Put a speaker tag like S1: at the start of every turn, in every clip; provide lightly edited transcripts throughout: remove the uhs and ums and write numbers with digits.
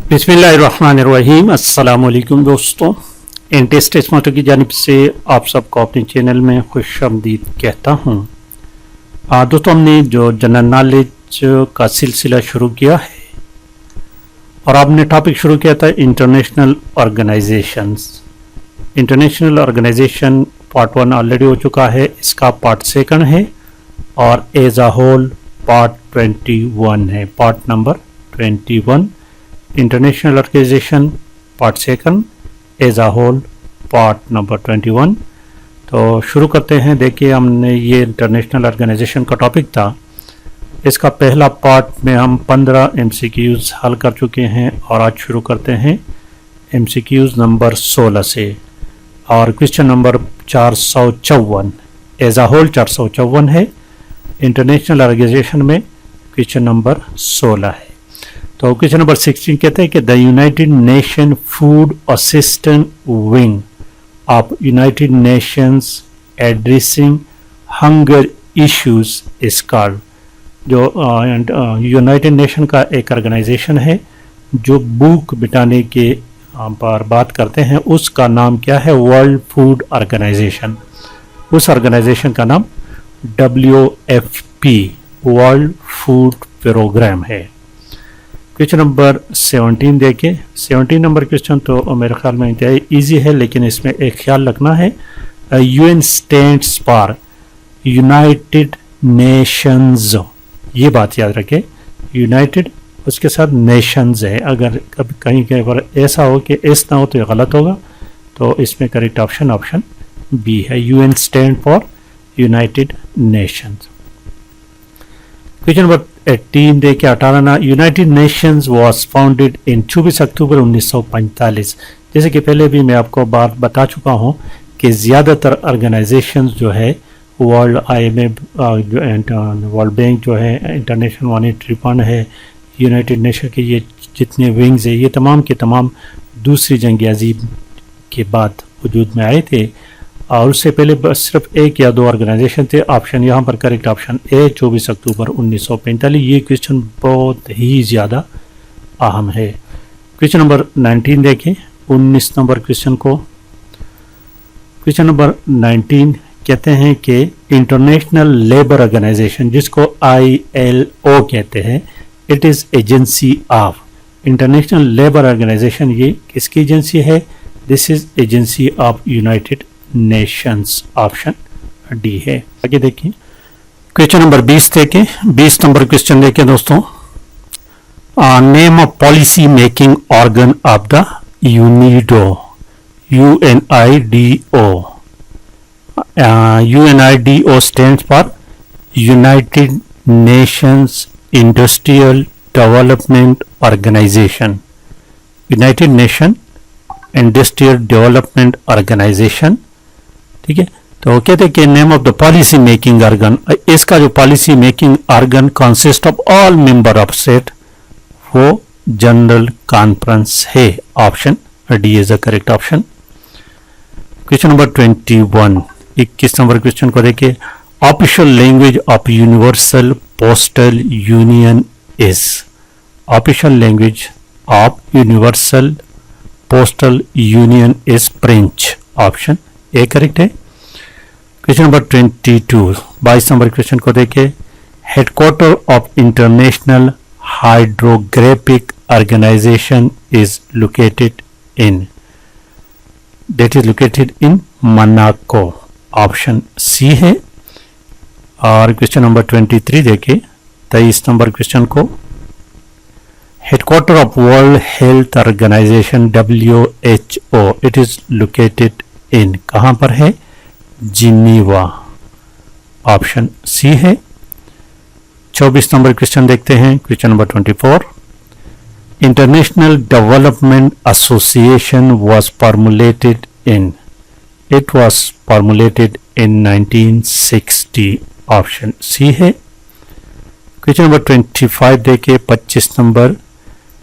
S1: बिस्मिल्लाहिर्रहमानिर्रहीम। अस्सलामुअलैकुम दोस्तों, इंटेस्ट मोटो की जानिब से आप सबको अपने चैनल में खुशामदीद कहता हूँ। दोस्तों, हमने जो जनरल नॉलेज का सिलसिला शुरू किया है और आपने टॉपिक शुरू किया था international organisations. International organisation part 1 already हो चुका है, इसका पार्ट 2 है और एज अ होल पार्ट 21 है, part number 21 international organisation part 2 as a whole part number 21। तो शुरू करते हैं। देखिए, हमने ये इंटरनेशनल ऑर्गेनाइजेशन का टॉपिक था, इसका पहला पार्ट में हम 15 MCQs हल कर चुके हैं और आज शुरू करते हैं MCQs नंबर 16 से। और question number 454 as a whole 454 है, इंटरनेशनल ऑर्गेनाइजेशन में क्वेश्चन नंबर 16 है। तो क्वेश्चन नंबर 16 कहते हैं कि the United Nation food assistance wing of United Nations addressing hunger issues is called. जो यूनाइटेड नेशन का एक ऑर्गेनाइजेशन है जो भूख मिटाने के पर बात करते हैं, उसका नाम क्या है? World Food Organisation. उस ऑर्गेनाइजेशन का नाम WFP वर्ल्ड फूड प्रोग्राम है। क्वेश्चन नंबर 17 देखिए। 17 नंबर क्वेश्चन तो मेरे ख्याल में इंतहाई ईजी है, लेकिन इसमें एक ख्याल रखना है, UN stands for United Nations, ये बात याद रखें। यूनाइटेड उसके साथ नेशंस है, अगर कभी कहीं पर ऐसा हो कि एस ना हो तो ये गलत होगा, तो इसमें करेक्ट ऑप्शन बी है, UN stand for United Nations. Question number 18 देखिए। 18 यूनाइटेड नेशंस वाज फाउंडेड इन 24 अक्टूबर 1945। जैसे कि पहले भी मैं आपको बात बता चुका हूं कि ज़्यादातर ऑर्गेनाइजेशंस जो है वर्ल्ड IMF, वर्ल्ड बैंक जो है, इंटरनेशनल मॉनेटरी फंड है, यूनाइटेड नेशन के ये जितने विंग्स है, ये तमाम के तमाम दूसरी जंग अज़ीम के बाद वजूद में आए थे और उससे पहले बस सिर्फ एक या दो ऑर्गेनाइजेशन थे। ऑप्शन यहाँ पर करेक्ट ऑप्शन ए 24 अक्टूबर 1945। ये क्वेश्चन बहुत ही ज़्यादा अहम है। क्वेश्चन नंबर 19 देखें, 19 नंबर क्वेश्चन को। क्वेश्चन नंबर 19 कहते हैं कि इंटरनेशनल लेबर ऑर्गेनाइजेशन, जिसको ILO कहते हैं, it is agency of. International Labour Organisation ये किसकी एजेंसी है? This is agency of United Nations, option D है। आगे देखिए, क्वेश्चन नंबर 20 देखें। 20 नंबर क्वेश्चन देखें दोस्तों। Name of policy making organ of the UNIDO, UNIDO। UNIDO stands for United Nations Industrial Development Organisation. United Nation Industrial Development Organisation, ठीक है। तो कहते हैं कि name of the policy making organ, इसका जो policy making organ consist of all member of state, वो general conference है, option D is the correct option. Question number 21, 21 number question को देखिए। Official language of Universal Postal Union is. Official language of Universal Postal Union is French, option A correct है। Question number 22, 22 number question को देखिए। Headquarter of International Hydrographic Organisation is located in, that is located in Monaco, option C है। और question number 23 देखिए, 23 number question को। Headquarter of World Health Organisation WHO, it is located in, कहां पर है? Geneva, option C है। 24 number question देखते हैं। Question number 24, International Development Association was formulated in, it was formulated in 1960, option C है। Question number 25 देखिए। 25 number,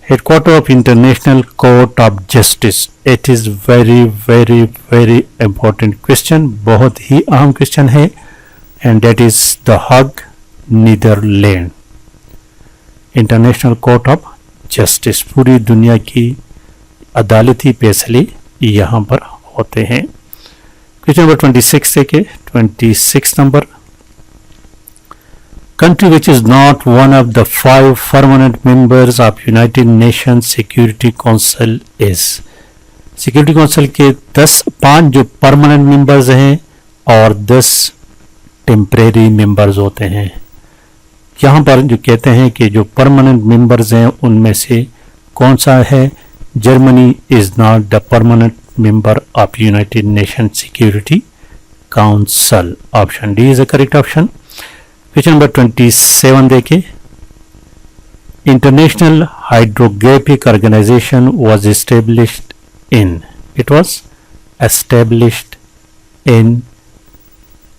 S1: headquarter of International Court of Justice, it is very very very important question, बहुत ही अहम question है, and that is the Hague Netherlands. International Court of Justice, पूरी दुनिया की अदालती फैसले यहाँ पर होते हैं। क्वेश्चन नंबर 26 देखे, 26 number, country which is not one of the 5 permanent members of United Nations Security Council is, security council के 5 जो परमानेंट मेंबर्स हैं और 10 टेम्परेरी मेंबर्स होते हैं। यहाँ पर जो कहते हैं कि जो परमानेंट मेंबर्स हैं उनमें से कौन सा है, Germany is not the permanent member of United Nation Security Council, option D is the correct option. Question number 27 देखें, International Hydrographic Organisation was established in, it was established in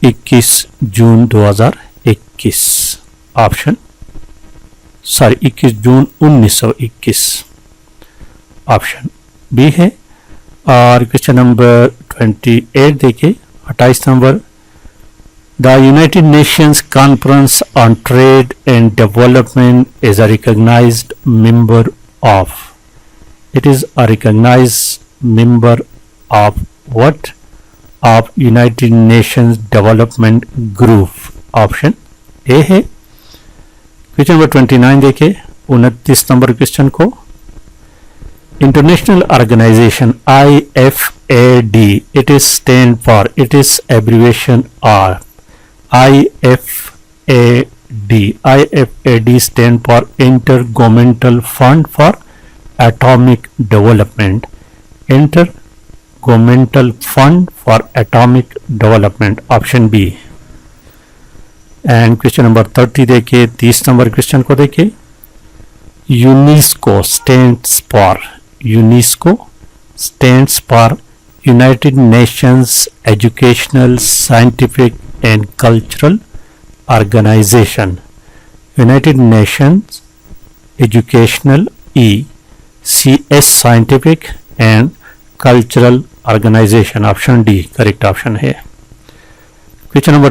S1: 21 June 2021, option 21 June 1921, option B है। और question number 28 देखिए, 28 number, The United Nations Conference on Trade and Development is a recognized member of, it is a recognized member of what? Of United Nations Development Group, option A है। Question number 29 देखे, 29 number question को, international organisation IFAD, it is stand for, it is abbreviation of IFAD stand for Intergovernmental Fund for Atomic Development, Intergovernmental Fund for Atomic Development, option B। And question number 30 देखिए, 30 number question को देखिए, UNESCO stands for, UNESCO stands for United Nations educational scientific and cultural organization, United Nations Educational CS Scientific and Cultural Organization, option D correct option है। Question number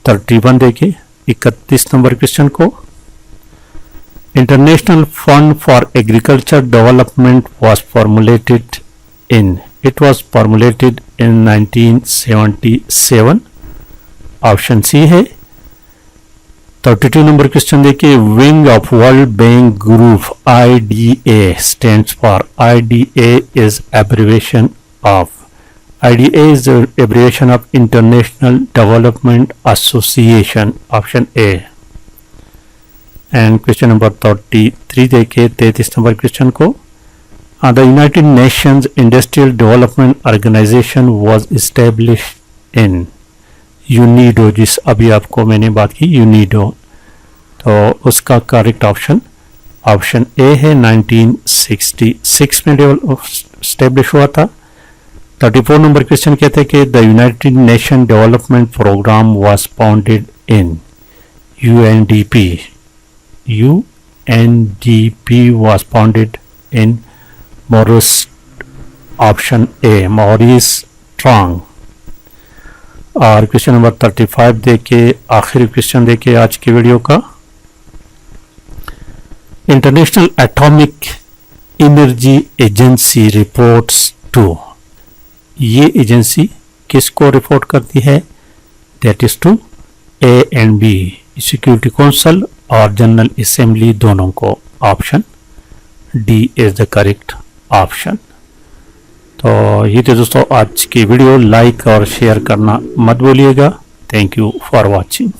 S1: 31 देखिए, 31 number question को, International Fund for Agriculture Development was formulated in, it was formulated in 1977, option C है। 32 number question देखिए, wing of World Bank Group IDA stands for, IDA is abbreviation of, IDA is abbreviation of International Development Association, option A. And question number 33 देखिए, 33 number question को, the United Nations Industrial Development organisation was established in, UNIDO, जिस अभी आपको मैंने बात की UNIDO, तो उसका करेक्ट ऑप्शन ऑप्शन ए है, 1966 में स्टेब्लिश हुआ था। 34 नंबर क्वेश्चन कहते हैं कि the United Nation Development Programme was founded in, UNDP, UNDP was founded in मॉरिस, ऑप्शन ए मॉरिस ट्रांग। और क्वेश्चन नंबर 35 देखे, आखिरी क्वेश्चन देखे आज की वीडियो का, International Atomic Energy Agency reports to, ये एजेंसी किसको रिपोर्ट करती है, that is to A&B, Security Council और जनरल असेंबली दोनों को, option D is the correct option. तो ये थे दोस्तों आज की वीडियो, लाइक और शेयर करना मत भूलिएगा। Thank you for watching.